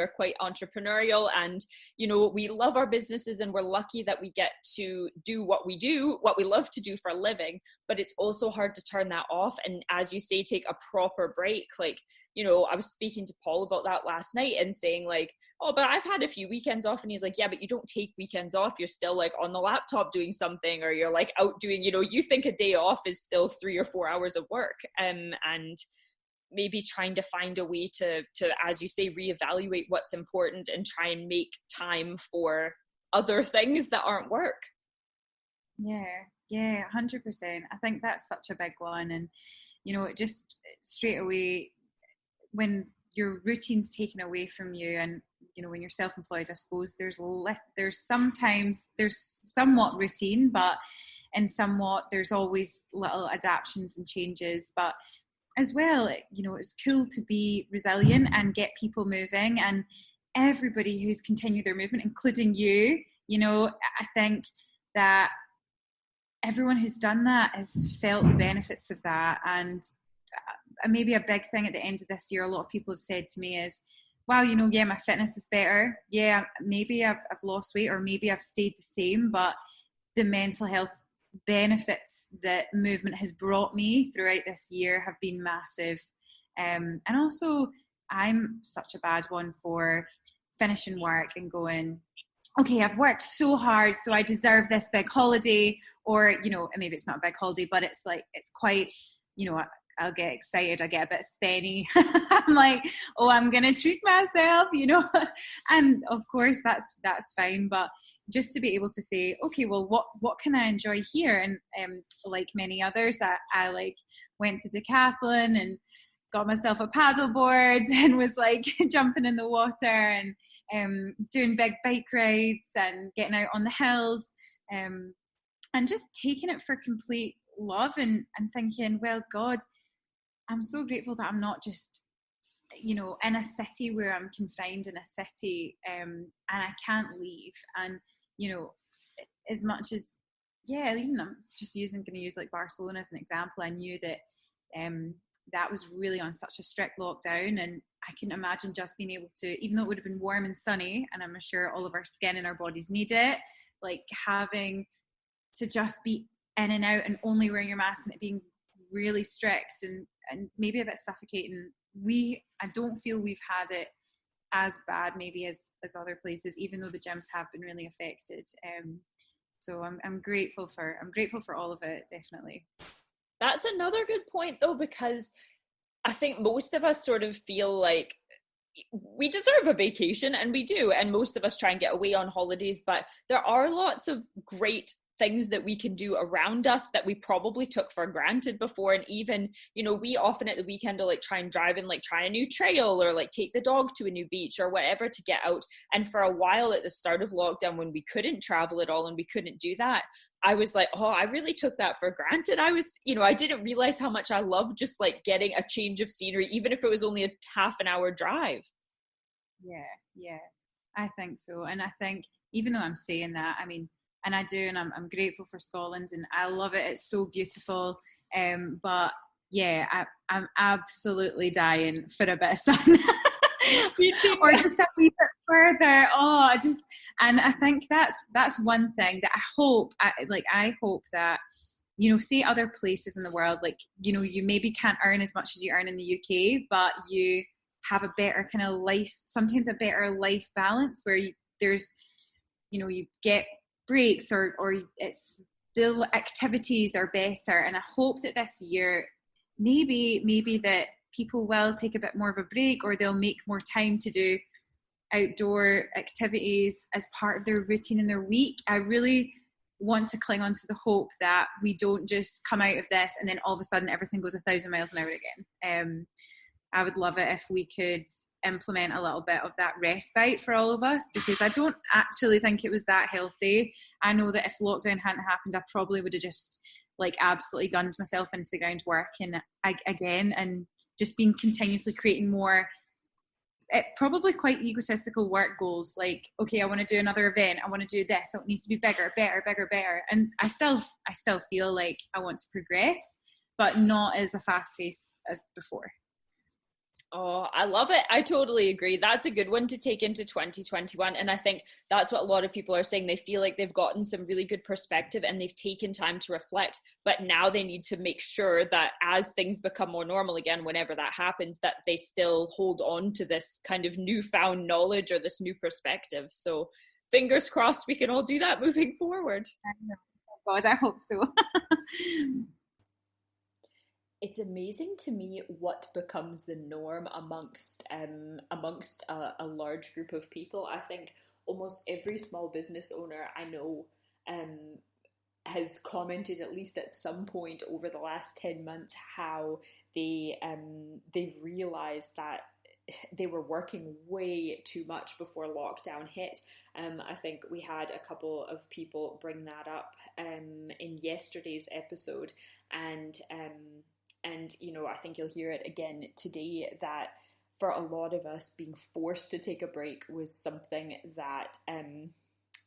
are quite entrepreneurial, and we love our businesses, and we're lucky that we get to do what we love to do for a living. But it's also hard to turn that off, and as you say, take a proper break. Like, I was speaking to Paul about that last night and saying like, oh, but I've had a few weekends off. And he's like, yeah, but you don't take weekends off. You're still like on the laptop doing something, or you're like out doing, you think a day off is still 3 or 4 hours of work. And maybe trying to find a way to, as you say, reevaluate what's important and try and make time for other things that aren't work. Yeah, 100%. I think that's such a big one. And, it just straight away, when your routine's taken away from you, and when you're self-employed, I suppose there's somewhat routine, but in somewhat there's always little adaptations and changes. But as well, it's cool to be resilient and get people moving, and everybody who's continued their movement, including you. I think that everyone who's done that has felt the benefits of that. And maybe a big thing at the end of this year, a lot of people have said to me is, wow, yeah, my fitness is better. Yeah, maybe I've lost weight, or maybe I've stayed the same, but the mental health benefits that movement has brought me throughout this year have been massive. And also, I'm such a bad one for finishing work and going, okay, I've worked so hard, so I deserve this big holiday. Or, maybe it's not a big holiday, but it's like, it's quite, I'll get excited, I get a bit spenny. I'm like, oh, I'm gonna treat myself, and of course that's fine, but just to be able to say, okay, well, what can I enjoy here? And like many others, I like went to decathlon and got myself a paddleboard and was like jumping in the water and doing big bike rides and getting out on the hills, and just taking it for complete love, and thinking, well, God, I'm so grateful that I'm not just, in a city where I'm confined in a city, and I can't leave. And, as much as, even I'm just going to use like Barcelona as an example. I knew that that was really on such a strict lockdown, and I couldn't imagine just being able to, even though it would have been warm and sunny, and I'm sure all of our skin and our bodies need it, like having to just be in and out and only wearing your mask, and it being really strict and maybe a bit suffocating. I don't feel we've had it as bad maybe as other places, even though the gyms have been really affected. So I'm grateful for all of it, definitely. That's another good point though, because I think most of us sort of feel like we deserve a vacation, and we do, and most of us try and get away on holidays, but there are lots of great things that we can do around us that we probably took for granted before. And even, we often at the weekend will like try and drive and like try a new trail, or like take the dog to a new beach or whatever to get out. And for a while at the start of lockdown, when we couldn't travel at all and we couldn't do that, I was like, oh, I really took that for granted. I was, I didn't realize how much I loved just like getting a change of scenery, even if it was only a half an hour drive. Yeah, I think so. And I think even though I'm saying that, I mean, and I do, and I'm grateful for Scotland, and I love it. It's so beautiful. But yeah, I'm absolutely dying for a bit of sun. Or just a wee bit further. And I think that's one thing that I hope that, say other places in the world, like, you maybe can't earn as much as you earn in the UK, but you have a better kind of life, sometimes a better life balance where you get breaks, or it's the activities are better. And I hope that this year maybe that people will take a bit more of a break, or they'll make more time to do outdoor activities as part of their routine in their week. I really want to cling on to the hope that we don't just come out of this and then all of a sudden everything goes 1,000 miles an hour again. I would love it if we could implement a little bit of that respite for all of us, because I don't actually think it was that healthy. I know that if lockdown hadn't happened, I probably would have just like absolutely gunned myself into the ground working again, and just been continuously creating more, probably quite egotistical work goals. Like, okay, I want to do another event. I want to do this. So it needs to be bigger. And I still feel like I want to progress, but not as a fast pace as before. Oh, I love it. I totally agree. That's a good one to take into 2021. And I think that's what a lot of people are saying. They feel like they've gotten some really good perspective and they've taken time to reflect, but now they need to make sure that as things become more normal again, whenever that happens, that they still hold on to this kind of newfound knowledge or this new perspective. So fingers crossed we can all do that moving forward. Oh God, I hope so. It's amazing to me what becomes the norm amongst a large group of people. I think almost every small business owner I know um, has commented at least at some point over the last 10 months how they realized that they were working way too much before lockdown hit. I think we had a couple of people bring that up in yesterday's episode, and I think you'll hear it again today, that for a lot of us, being forced to take a break was something that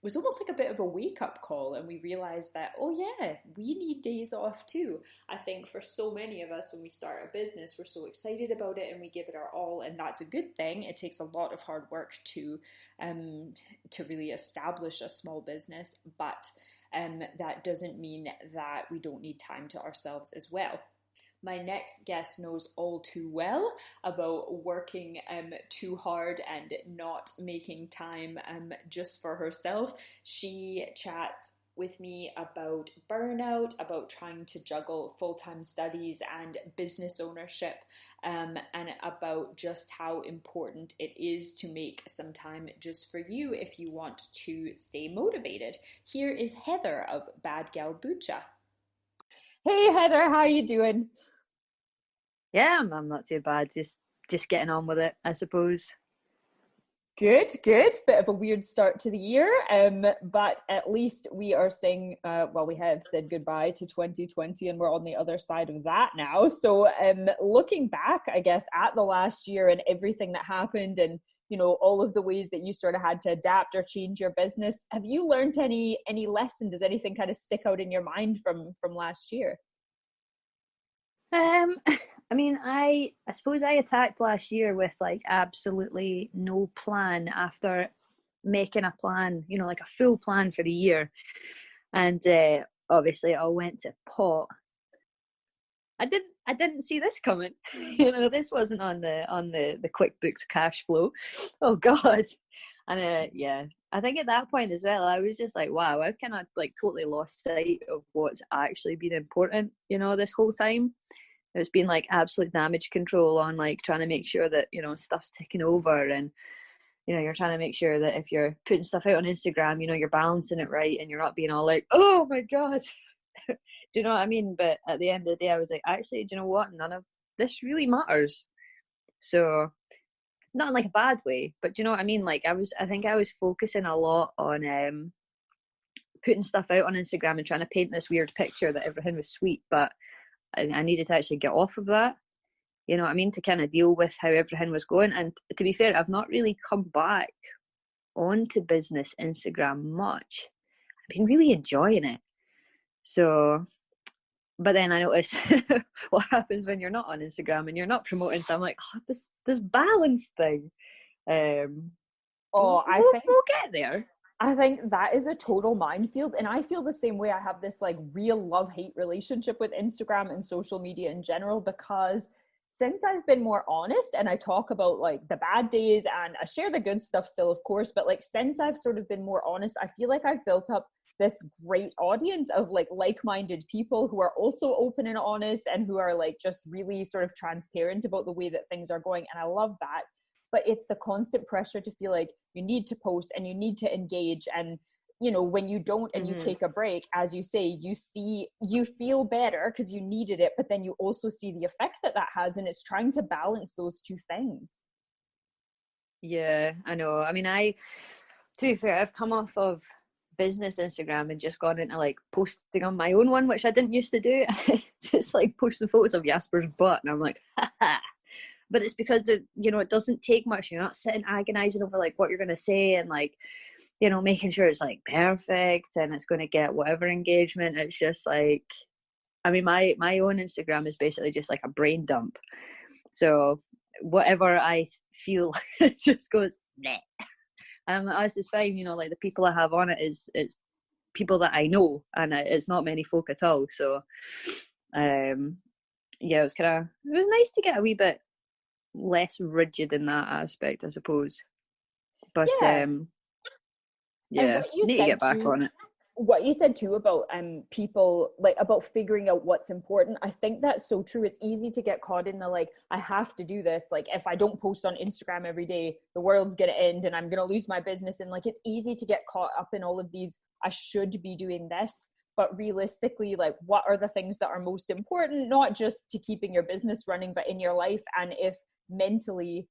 was almost like a bit of a wake-up call, and we realized that, oh yeah, we need days off too. I think for so many of us, when we start a business, we're so excited about it and we give it our all, and that's a good thing. It takes a lot of hard work to really establish a small business, but that doesn't mean that we don't need time to ourselves as well. My next guest knows all too well about working too hard and not making time just for herself. She chats with me about burnout, about trying to juggle full-time studies and business ownership, and about just how important it is to make some time just for you if you want to stay motivated. Here is Heather of Bad Gal Bucha. Hey Heather, how are you doing? Yeah, I'm not too bad. Just getting on with it, I suppose. Good, good. Bit of a weird start to the year, but at least we are saying, we have said goodbye to 2020 and we're on the other side of that now. So looking back, I guess, at the last year and everything that happened and, all of the ways that you sort of had to adapt or change your business, have you learned any lesson? Does anything kind of stick out in your mind from last year? I mean, I suppose I attacked last year with like absolutely no plan after making a plan, like a full plan for the year, and obviously it all went to pot. I didn't see this coming. This wasn't on the QuickBooks cash flow. Oh God, and yeah. I think at that point as well, I was just like, wow, I've kind of like totally lost sight of what's actually been important, this whole time. It's been like absolute damage control on like trying to make sure that, stuff's ticking over, and, you're trying to make sure that if you're putting stuff out on Instagram, you're balancing it right and you're not being all like, oh my God. Do you know what I mean? But at the end of the day, I was like, actually, do you know what? None of this really matters. So not in like a bad way, but do you know what I mean? Like I think I was focusing a lot on putting stuff out on Instagram and trying to paint this weird picture that everything was sweet, but I needed to actually get off of that, you know what I mean, to kind of deal with how everything was going. And to be fair, I've not really come back onto business Instagram much. I've been really enjoying it. So, but then I notice what happens when you're not on Instagram and you're not promoting. So I'm like, oh, this balance thing. I think we'll get there. I think that is a total minefield, and I feel the same way. I have this like real love-hate relationship with Instagram and social media in general, because since I've been more honest and I talk about like the bad days and I share the good stuff still, of course, but like since I've sort of been more honest, I feel like I've built up this great audience of like-minded people who are also open and honest and who are like just really sort of transparent about the way that things are going, and I love that. But it's the constant pressure to feel like you need to post and you need to engage, and when you don't and you take a break, as you say, you feel better because you needed it, but then you also see the effect that has, and it's trying to balance those two things. Yeah, I know. I mean, to be fair, I've come off of business Instagram and just gone into like posting on my own one, which I didn't used to do. Just like posting photos of Jasper's butt, and I'm like, haha. But it's because it doesn't take much. You're not sitting agonizing over like what you're going to say and like, making sure it's like perfect and it's going to get whatever engagement. It's just like, I mean, my own Instagram is basically just like a brain dump. So whatever I feel, it just goes meh. It's fine, like the people I have on it's people that I know, and it's not many folk at all. So, yeah, it was nice to get a wee bit less rigid in that aspect, I suppose. But Yeah. And yeah, need to get back on it. What you said too about people, like, about figuring out what's important, I think that's so true. It's easy to get caught in the, like, I have to do this, like, if I don't post on Instagram every day, the world's gonna end and I'm gonna lose my business. And like, it's easy to get caught up in all of these, I should be doing this. But realistically, like, what are the things that are most important, not just to keeping your business running, but in your life? And if mentally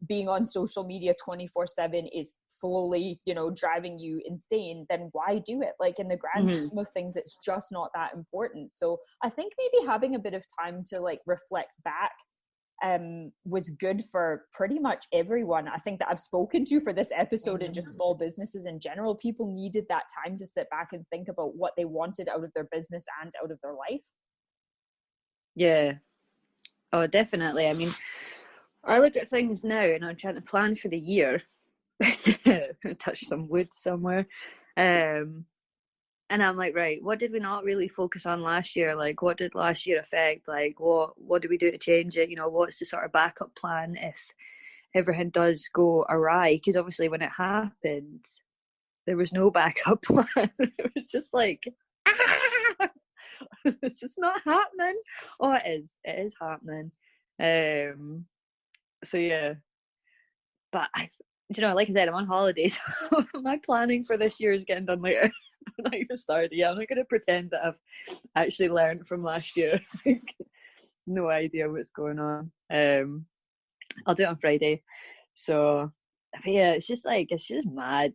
being on social media 24/7 is slowly, driving you insane, then why do it? Like, in the grand scheme of things, it's just not that important. So I think maybe having a bit of time to, like, reflect back was good for pretty much everyone I think that I've spoken to for this episode, and just small businesses in general. People needed that time to sit back and think about what they wanted out of their business and out of their life. Yeah. Oh, definitely. I mean, I look at things now and I'm trying to plan for the year. Touch some wood somewhere. And I'm like, right, what did we not really focus on last year? Like, what did last year affect? Like, what do we do to change it? What's the sort of backup plan if everything does go awry? Because obviously when it happened, there was no backup plan. It was just like, this is not happening. Oh, it is. It is happening. So yeah, but like I said, I'm on holidays. My planning for this year is getting done later. Not even started yet. I'm not going to pretend that I've actually learned from last year. No idea what's going on. I'll do it on Friday. So yeah, it's just mad,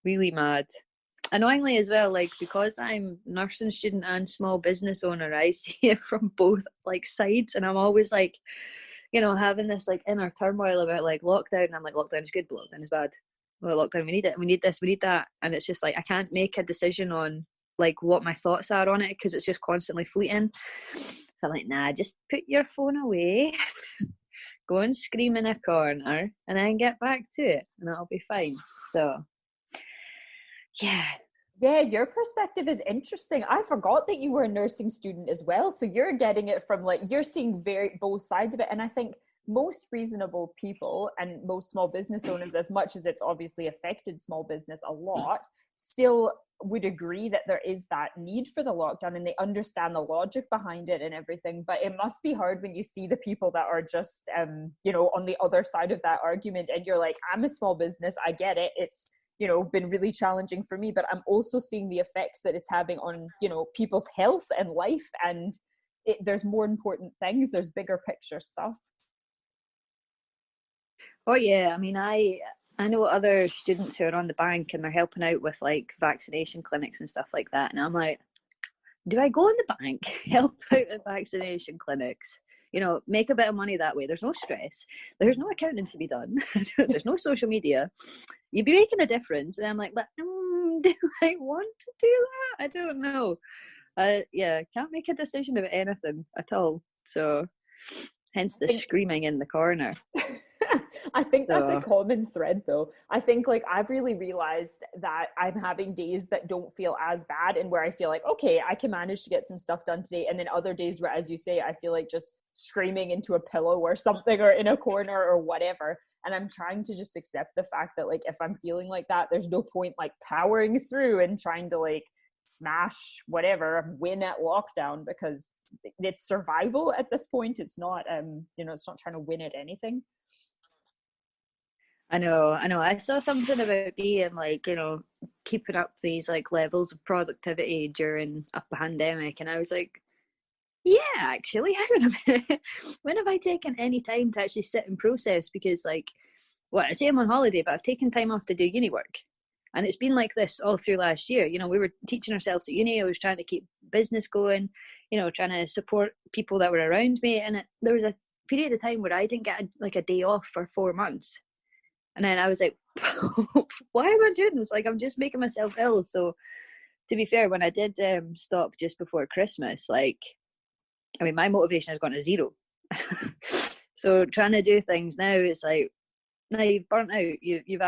really mad. Annoyingly as well, like, because I'm nursing student and small business owner, I see it from both, like, sides, and I'm always like, having this, like, inner turmoil about, like, lockdown. And I'm like, lockdown is good, but lockdown is bad. Well, lockdown, we need it, we need this, we need that. And it's just like, I can't make a decision on, like, what my thoughts are on it, because it's just constantly fleeting. So I'm like, nah, just put your phone away, go and scream in a corner, and then get back to it, and it'll be fine. So, yeah. Yeah, your perspective is interesting. I forgot that you were a nursing student as well. So you're getting it from, like, you're seeing both sides of it. And I think most reasonable people and most small business owners, as much as it's obviously affected small business a lot, still would agree that there is that need for the lockdown, and they understand the logic behind it and everything. But it must be hard when you see the people that are just, on the other side of that argument, and you're like, I'm a small business, I get it. It's, been really challenging for me, but I'm also seeing the effects that it's having on, people's health and life. And there's more important things. There's bigger picture stuff. Oh yeah, I mean, I know other students who are on the bank and they're helping out with, like, vaccination clinics and stuff like that. And I'm like, do I go in the bank, help out at vaccination clinics, make a bit of money that way? There's no stress. There's no accounting to be done. There's no social media. You'd be making a difference. And I'm like, but do I want to do that? I don't know. Yeah, can't make a decision about anything at all. So hence the screaming in the corner. I think that's a common thread, though. I think, like, I've really realized that I'm having days that don't feel as bad, and where I feel like, okay, I can manage to get some stuff done today. And then other days where, as you say, I feel like just screaming into a pillow or something, or in a corner or whatever. And I'm trying to just accept the fact that, like, if I'm feeling like that, there's no point, like, powering through and trying to, like, smash whatever, win at lockdown, because it's survival at this point. It's not, it's not trying to win at anything. I know. I saw something about being, like, keeping up these, like, levels of productivity during a pandemic, and I was like, yeah, actually, hang on a minute. When have I taken any time to actually sit and process? Because, like, I say I'm on holiday, but I've taken time off to do uni work. And it's been like this all through last year. We were teaching ourselves at uni. I was trying to keep business going, trying to support people that were around me. And there was a period of time where I didn't get a day off for 4 months. And then I was like, why am I doing this? Like, I'm just making myself ill. So, to be fair, when I did stop just before Christmas, like, I mean, my motivation has gone to zero. So trying to do things now, it's like, now you've burnt out. You've